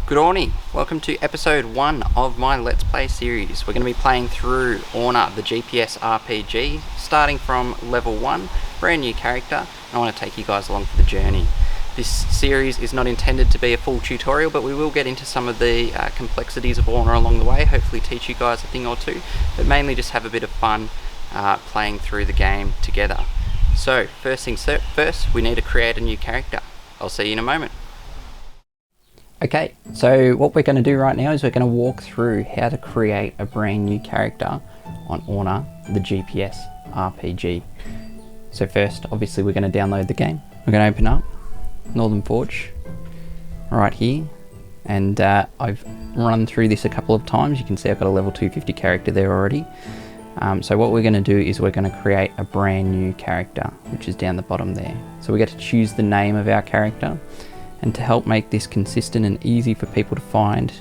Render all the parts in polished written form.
Good morning, welcome to episode 1 of my Let's Play series. We're going to be playing through Orna, the GPS RPG, starting from level 1, brand new character, and I want to take you guys along for the journey. This series is not intended to be a full tutorial, but we will get into some of the complexities of Orna along the way, hopefully teach you guys a thing or two, but mainly just have a bit of fun playing through the game together. So, first things first, we need to create a new character. I'll see you in a moment. Okay, so what we're going to do right now is we're going to walk through how to create a brand new character on Orna, the GPS RPG. So first, obviously we're going to download the game. We're going to open up Northern Forge right here, and I've run through this a couple of times. You can see I've got a level 250 character there already. So what we're going to do is we're going to create a brand new character, which is down the bottom there. So we get to choose the name of our character. And to help make this consistent and easy for people to find,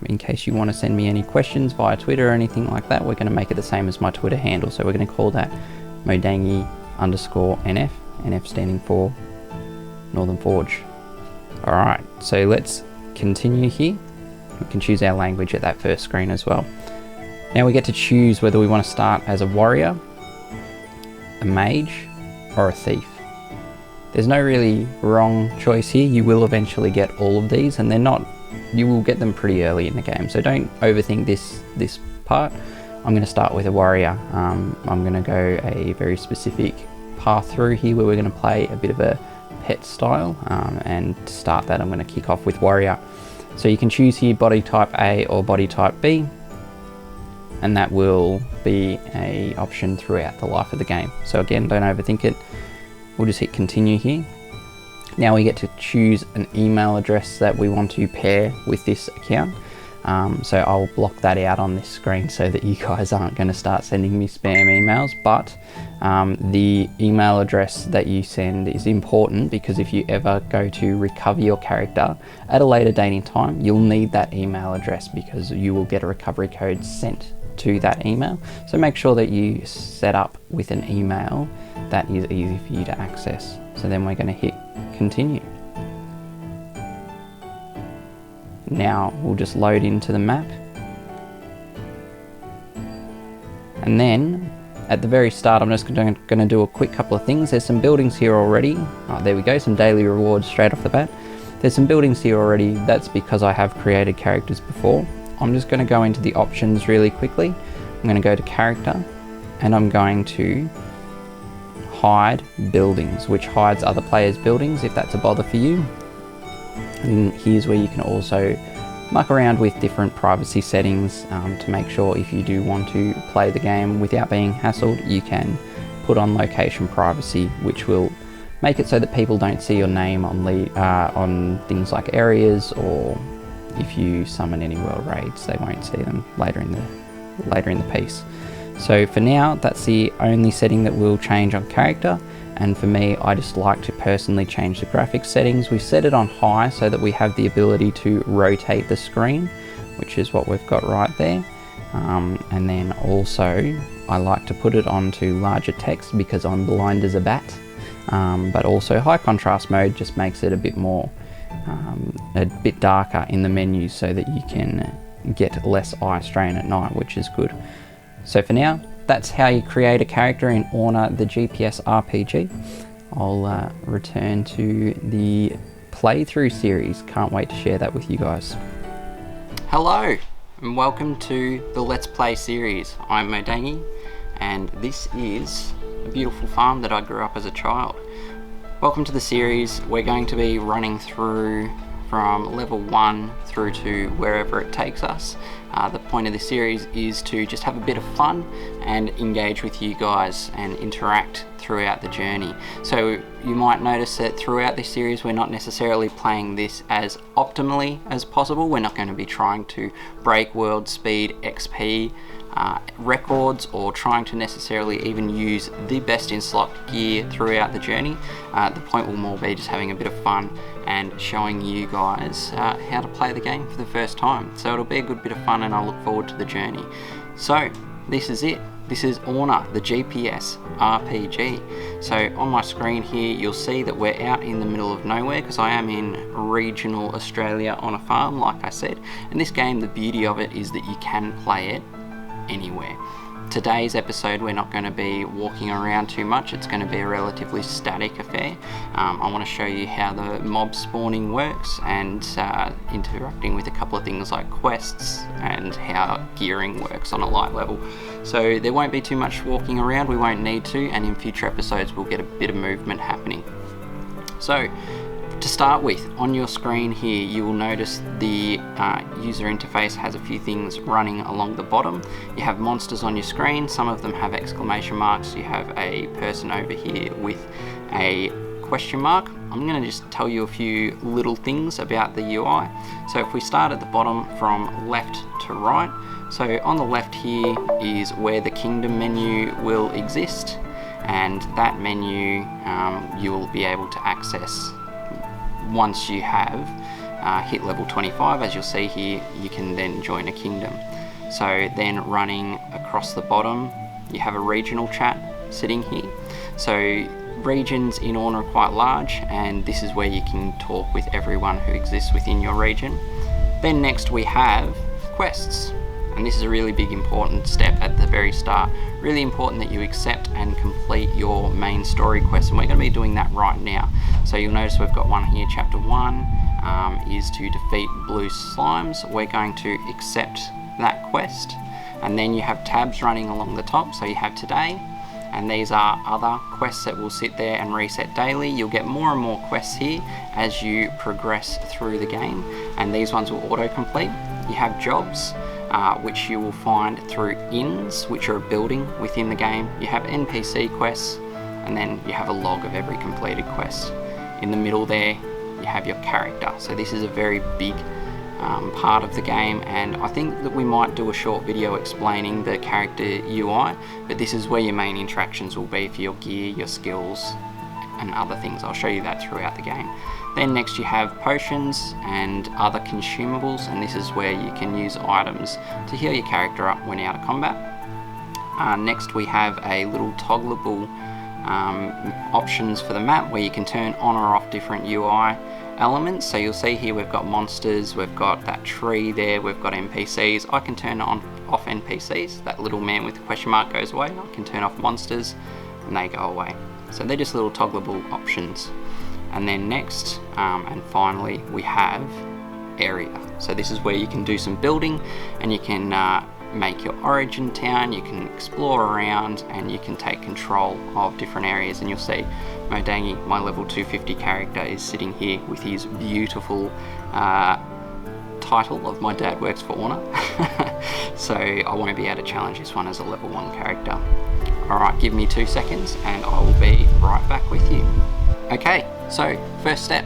in case you want to send me any questions via Twitter or anything like that, we're going to make it the same as my Twitter handle. So we're going to call that Modangy _NF, NF standing for Northern Forge. Alright, so let's continue here. We can choose our language at that first screen as well. Now we get to choose whether we want to start as a warrior, a mage, or a thief. There's no really wrong choice here. You will eventually get all of these, and you will get them pretty early in the game. So don't overthink this part. I'm going to start with a warrior. I'm going to go a very specific path through here where we're going to play a bit of a pet style. And to start that, I'm going to kick off with warrior. So you can choose here body type A or body type B, and that will be an option throughout the life of the game. So again, don't overthink it. We'll just hit continue here. Now we get to choose an email address that we want to pair with this account. So I'll block that out on this screen so that you guys aren't going to start sending me spam emails. But the email address that you send is important, because if you ever go to recover your character at a later date in time, you'll need that email address because you will get a recovery code sent to that email. So make sure that you set up with an email that is easy for you to access. So then we're going to hit continue. Now we'll just load into the map, and then at the very start I'm just going to do a quick couple of things. There's some buildings here already. Oh, there we go, some daily rewards straight off the bat. There's some buildings here already. That's because I have created characters before. I'm just going to go into the options really quickly. I'm going to go to character, and I'm going to hide buildings, which hides other players' buildings if that's a bother for you. And here's where you can also muck around with different privacy settings to make sure if you do want to play the game without being hassled, you can put on location privacy, which will make it so that people don't see your name on things like areas, or if you summon any world raids, they won't see them later in the piece. So for now, that's the only setting that will change on character, and for me, I just like to personally change the graphics settings. We set it on high so that we have the ability to rotate the screen, which is what we've got right there. And then also, I like to put it onto larger text because I'm blind as a bat. But also high contrast mode just makes it a bit darker in the menus so that you can get less eye strain at night, which is good. So for now, that's how you create a character in Orna, the GPS RPG. I'll return to the playthrough series. Can't wait to share that with you guys. Hello, and welcome to the Let's Play series. I'm Modangy, and this is a beautiful farm that I grew up as a child. Welcome to the series. We're going to be running through from level 1 through to wherever it takes us. The point of this series is to just have a bit of fun and engage with you guys and interact throughout the journey. So you might notice that throughout this series we're not necessarily playing this as optimally as possible. We're not going to be trying to break world speed XP records or trying to necessarily even use the best in slot gear throughout the journey. The point will more be just having a bit of fun and showing you guys how to play the game for the first time. So it'll be a good bit of fun, and I look forward to the journey. So this is it. This is Orna, the GPS RPG. So on my screen here, you'll see that we're out in the middle of nowhere because I am in regional Australia on a farm, like I said. And this game, the beauty of it is that you can play it anywhere. Today's episode, we're not going to be walking around too much. It's going to be a relatively static affair. I want to show you how the mob spawning works and interacting with a couple of things like quests and how gearing works on a light level. So there won't be too much walking around, we won't need to, and in future episodes we'll get a bit of movement happening. So to start with, on your screen here, you will notice the user interface has a few things running along the bottom. You have monsters on your screen, some of them have exclamation marks. You have a person over here with a question mark. I'm going to just tell you a few little things about the UI. So if we start at the bottom from left to right, so on the left here is where the kingdom menu will exist, and that menu you will be able to access once you have hit level 25. As you'll see here, you can then join a kingdom. So then running across the bottom, you have a regional chat sitting here. So regions in Orna are quite large, and this is where you can talk with everyone who exists within your region. Then next we have quests, and this is a really big important step at the very start. Really important that you accept and complete your main story quest, and we're going to be doing that right now. So you'll notice we've got one here. Chapter 1 is to defeat blue slimes. We're going to accept that quest, and then you have tabs running along the top. So you have today, and these are other quests that will sit there and reset daily. You'll get more and more quests here as you progress through the game, and these ones will auto-complete. You have jobs, which you will find through inns, which are a building within the game. You have NPC quests, and then you have a log of every completed quest. In the middle there, you have your character. So this is a very big part of the game, and I think that we might do a short video explaining the character UI, but this is where your main interactions will be for your gear, your skills, and other things. I'll show you that throughout the game. Then next you have potions and other consumables, and this is where you can use items to heal your character up when out of combat. Next we have a little toggleable options for the map where you can turn on or off different UI elements. So you'll see here we've got monsters, we've got that tree there, we've got NPCs. I can turn on off NPCs. That little man with the question mark goes away. I can turn off monsters and they go away. So they're just little toggleable options. And then next and finally we have area. So this is where you can do some building, and you can make your origin town, you can explore around, and you can take control of different areas. And you'll see Modangy, my level 250 character, is sitting here with his beautiful title of My Dad Works for Orna. So I won't be able to challenge this one as a level 1 character. Alright, give me 2 seconds and I will be right back with you. Okay, so first step.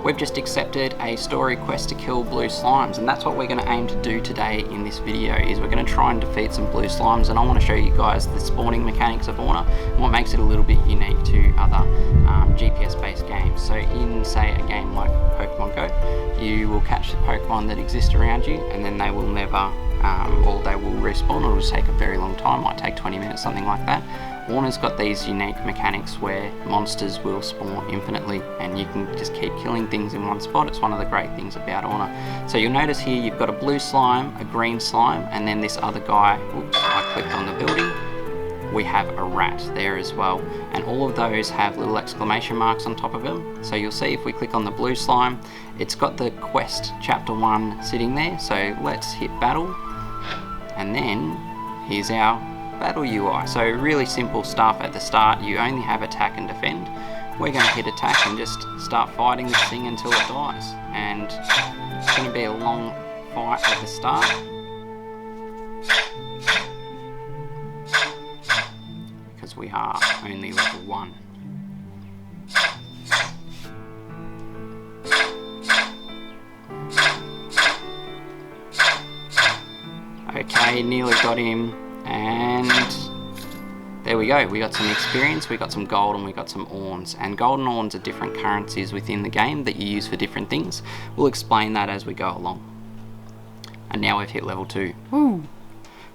We've just accepted a story quest to kill blue slimes, and that's what we're going to aim to do today in this video. Is we're going to try and defeat some blue slimes, and I want to show you guys the spawning mechanics of Orna and what makes it a little bit unique to other GPS based games. So in, say, a game like Pokemon Go, you will catch the Pokemon that exist around you, and then they will never or they will respawn, or it will take a very long time, might take 20 minutes, something like that. Orna's got these unique mechanics where monsters will spawn infinitely and you can just keep killing things in one spot. It's one of the great things about Orna. So you'll notice here you've got a blue slime, a green slime, and then this other guy. Oops, I clicked on the building. We have a rat there as well, and all of those have little exclamation marks on top of them. So you'll see if we click on the blue slime, it's got the quest chapter 1 sitting there. So let's hit battle, and then here's our battle UI. So really simple stuff at the start. You only have attack and defend. We're going to hit attack and just start fighting this thing until it dies, and it's going to be a long fight at the start because we are only level 1. Okay, nearly got him, and there we go. We got some experience, we got some gold, and we got some orns. And gold and orns are different currencies within the game that you use for different things. We'll explain that as we go along. And now we've hit level 2. Woo!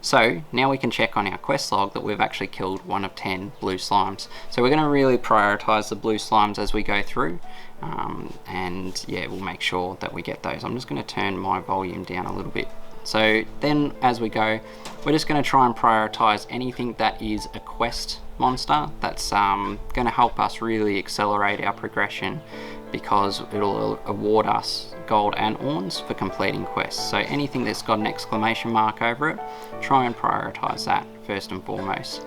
So now we can check on our quest log that we've actually killed 1 of 10 blue slimes. So we're going to really prioritize the blue slimes as we go through, and yeah, we'll make sure that we get those. I'm just going to turn my volume down a little bit. So then as we go, we're just going to try and prioritize anything that is a quest monster that's going to help us really accelerate our progression, because it'll award us gold and orns for completing quests. So anything that's got an exclamation mark over it, try and prioritize that first and foremost.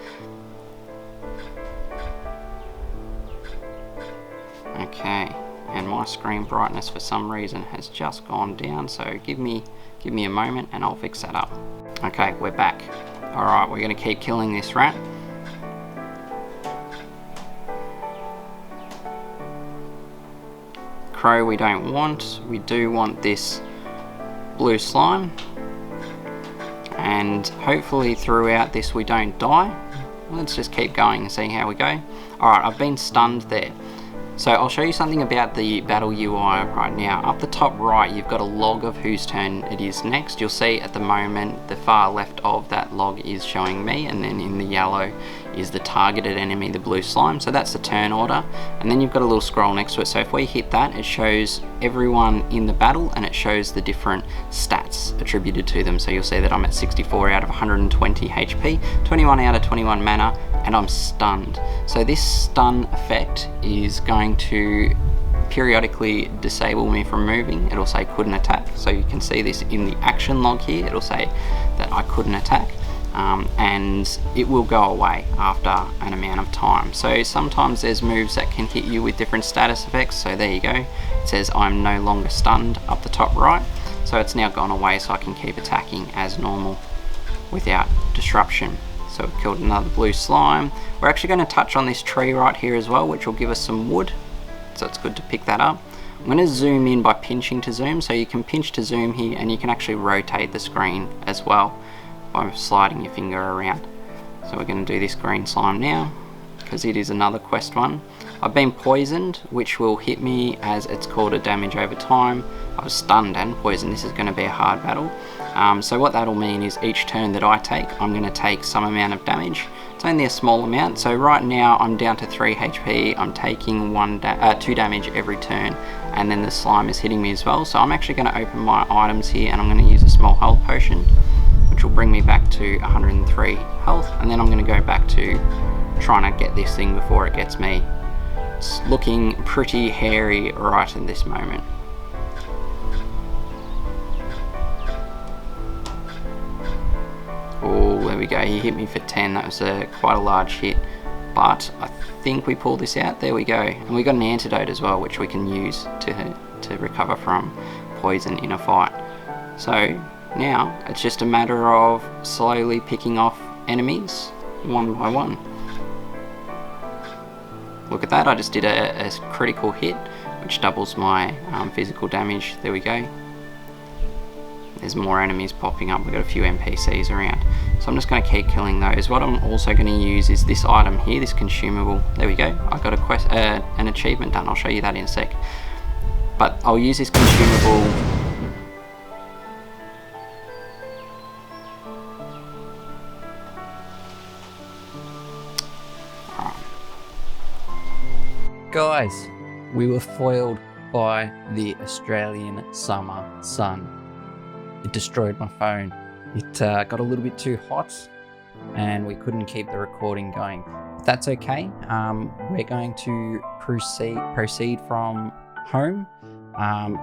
Okay, and my screen brightness for some reason has just gone down, so give me a moment and I'll fix that up. Okay, we're back. Alright, we're going to keep killing this rat. Crow we don't want. We do want this blue slime, and hopefully throughout this we don't die. Let's just keep going and see how we go. Alright, I've been stunned there. So I'll show you something about the battle UI right now. Up the top right, you've got a log of whose turn it is next. You'll see at the moment the far left of that log is showing me, and then in the yellow is the targeted enemy, the blue slime. So that's the turn order, and then you've got a little scroll next to it. So if we hit that, it shows everyone in the battle, and it shows the different stats attributed to them. So you'll see that I'm at 64 out of 120 HP, 21 out of 21 mana, and I'm stunned. So this stun effect is going to periodically disable me from moving. It'll say couldn't attack, so you can see this in the action log here. It'll say that I couldn't attack, and it will go away after an amount of time. So sometimes there's moves that can hit you with different status effects. So there you go, it says I'm no longer stunned up the top right, so it's now gone away, so I can keep attacking as normal without disruption. So we've killed another blue slime. We're actually going to touch on this tree right here as well, which will give us some wood, so it's good to pick that up. I'm going to zoom in by pinching to zoom, so you can pinch to zoom here, and you can actually rotate the screen as well by sliding your finger around. So we're going to do this green slime now, because it is another quest one. I've been poisoned, which will hit me as it's called a damage over time. I was stunned and poisoned. This is going to be a hard battle. So what that'll mean is each turn that I take, I'm going to take some amount of damage. It's only a small amount, so right now I'm down to 3 HP. I'm taking 2 damage every turn, and then the slime is hitting me as well. So I'm actually going to open my items here, and I'm going to use a small health potion, which will bring me back to 103 health, and then I'm going to go back to trying to get this thing before it gets me. It's looking pretty hairy right in this moment. Oh, there we go, he hit me for 10. That was quite a large hit, but I think we pulled this out. There we go, and we got an antidote as well, which we can use to recover from poison in a fight. So now it's just a matter of slowly picking off enemies one by one. Look at that, I just did a critical hit, which doubles my physical damage. There we go. There's more enemies popping up. We've got a few NPCs around, so I'm just going to keep killing those. What I'm also going to use is this item here, this consumable. There we go, I got a quest, an achievement done. I'll show you that in a sec, but I'll use this consumable. Guys, we were foiled by the Australian summer sun. It destroyed my phone. It got a little bit too hot, and we couldn't keep the recording going. But that's okay. We're going to proceed from home.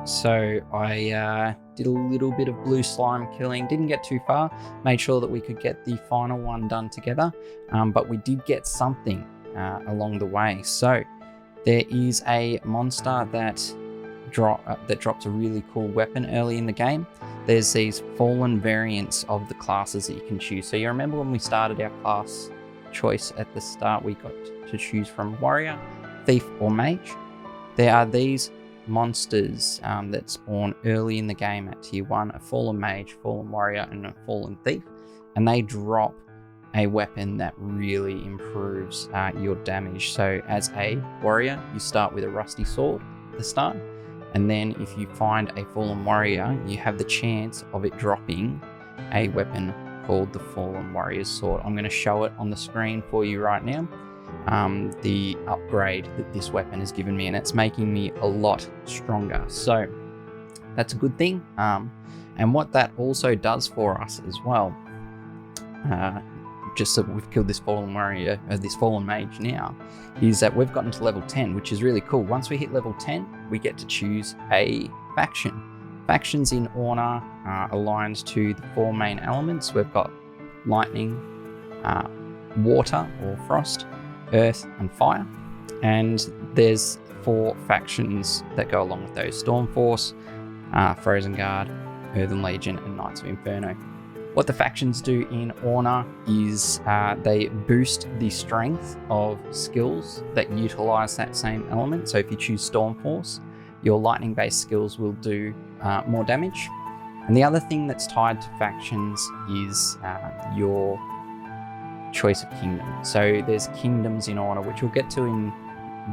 So I did a little bit of blue slime killing. Didn't get too far. Made sure that we could get the final one done together. But we did get something along the way. So there is a monster that drops a really cool weapon early in the game. There's these fallen variants of the classes that you can choose. So you remember when we started our class choice at the start, we got to choose from warrior, thief, or mage. There are these monsters that spawn early in the game at tier 1, a fallen mage, fallen warrior, and a fallen thief. And they drop a weapon that really improves your damage. So as a warrior, you start with a rusty sword at the start. And then if you find a fallen warrior, you have the chance of it dropping a weapon called the Fallen Warrior's Sword. I'm going to show it on the screen for you right now. The upgrade that this weapon has given me, and it's making me a lot stronger. So that's a good thing. And what that also does for us as well, just so we've killed this fallen warrior, this fallen mage now, is that we've gotten to level 10, which is really cool. Once we hit level 10, we get to choose a faction. Factions in Orna are aligned to the 4 main elements. We've got lightning, water or frost, earth and fire. And there's 4 factions that go along with those: Stormforce, Frozen Guard, Earthen Legion and Knights of Inferno. What the factions do in Orna is they boost the strength of skills that utilize that same element. So if you choose Stormforce, your lightning based skills will do more damage. And the other thing that's tied to factions is your choice of kingdom. So there's kingdoms in Orna, which we'll get to in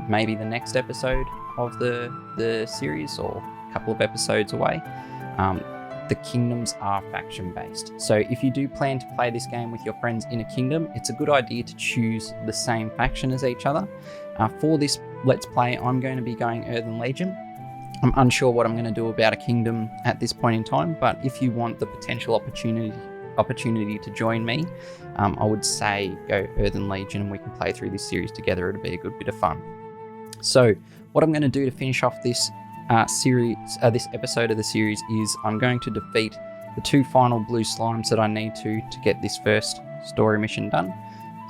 maybe the next episode of the series, or a couple of episodes away. The kingdoms are faction based. So if you do plan to play this game with your friends in a kingdom, it's a good idea to choose the same faction as each other. For this Let's Play, I'm going to be going Earthen Legion. I'm unsure what I'm going to do about a kingdom at this point in time, but if you want the potential opportunity to join me, I would say go Earthen Legion and we can play through this series together. It'll be a good bit of fun. So what I'm going to do to finish off this this episode of the series is I'm going to defeat the 2 final blue slimes that I need to get this first story mission done.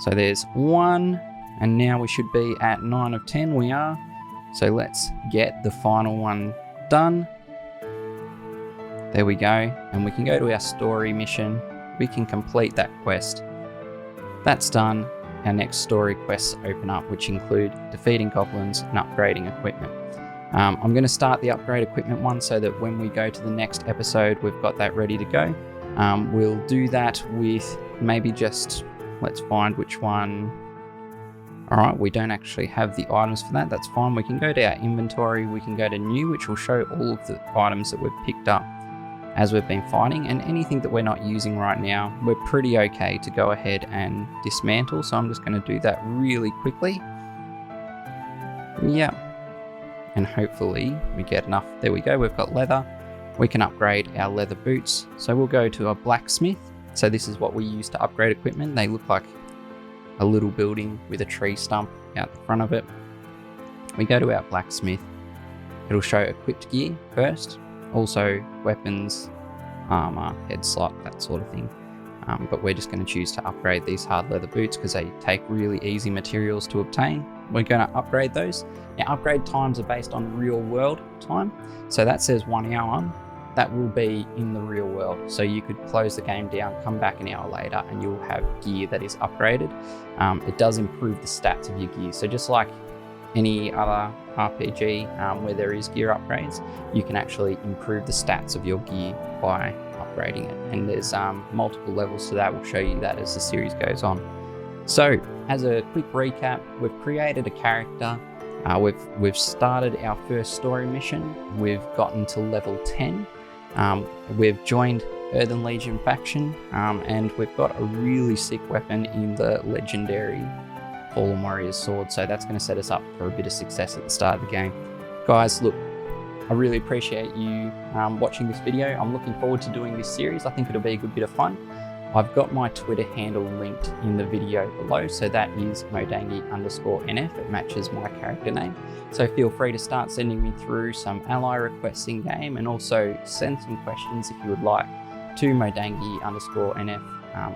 So there's 1, and now we should be at 9 of 10. We are. So let's get the final one done. There we go. And we can go to our story mission. We can complete that quest. That's done. Our next story quests open up, which include defeating goblins and upgrading equipment. I'm going to start the upgrade equipment one so that when we go to the next episode, we've got that ready to go. We'll do that with maybe just, let's find which one. All right, we don't actually have the items for that. That's fine. We can go to our inventory. We can go to new, which will show all of the items that we've picked up as we've been fighting, and anything that we're not using right now, we're pretty okay to go ahead and dismantle. So I'm just going to do that really quickly. Yeah. And hopefully we get enough. There we go. We've got leather. We can upgrade our leather boots. So we'll go to a blacksmith. So this is what we use to upgrade equipment. They look like a little building with a tree stump out the front of it. We go to our blacksmith. It'll show equipped gear first. Also weapons, armor, head slot, that sort of thing. But we're just going to choose to upgrade these hard leather boots because they take really easy materials to obtain. We're going to upgrade those. Now, upgrade times are based on real world time. So that says 1 hour. That will be in the real world. So you could close the game down, come back an hour later, and you'll have gear that is upgraded. It does improve the stats of your gear. So just like any other RPG where there is gear upgrades, you can actually improve the stats of your gear by upgrading it. And there's multiple levels to that. We'll show you that as the series goes on. So as a quick recap, we've created a character. We've started our first story mission. We've gotten to level 10. We've joined Earthen Legion faction, and we've got a really sick weapon in the legendary Fallen Warrior's Sword. So that's going to set us up for a bit of success at the start of the game. Guys, look, I really appreciate you watching this video. I'm looking forward to doing this series. I think it'll be a good bit of fun. I've got my Twitter handle linked in the video below, so that is Modangy_NF. It matches my character name. So feel free to start sending me through some ally requests in game, and also send some questions if you would like to Modangy_NF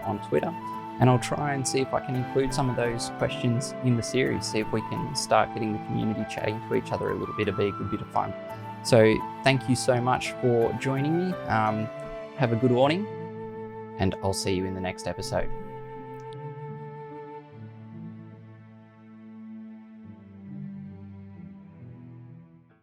on Twitter. And I'll try and see if I can include some of those questions in the series, see if we can start getting the community chatting to each other a little bit. It'll be a good bit of fun. So thank you so much for joining me. Have a good morning, and I'll see you in the next episode.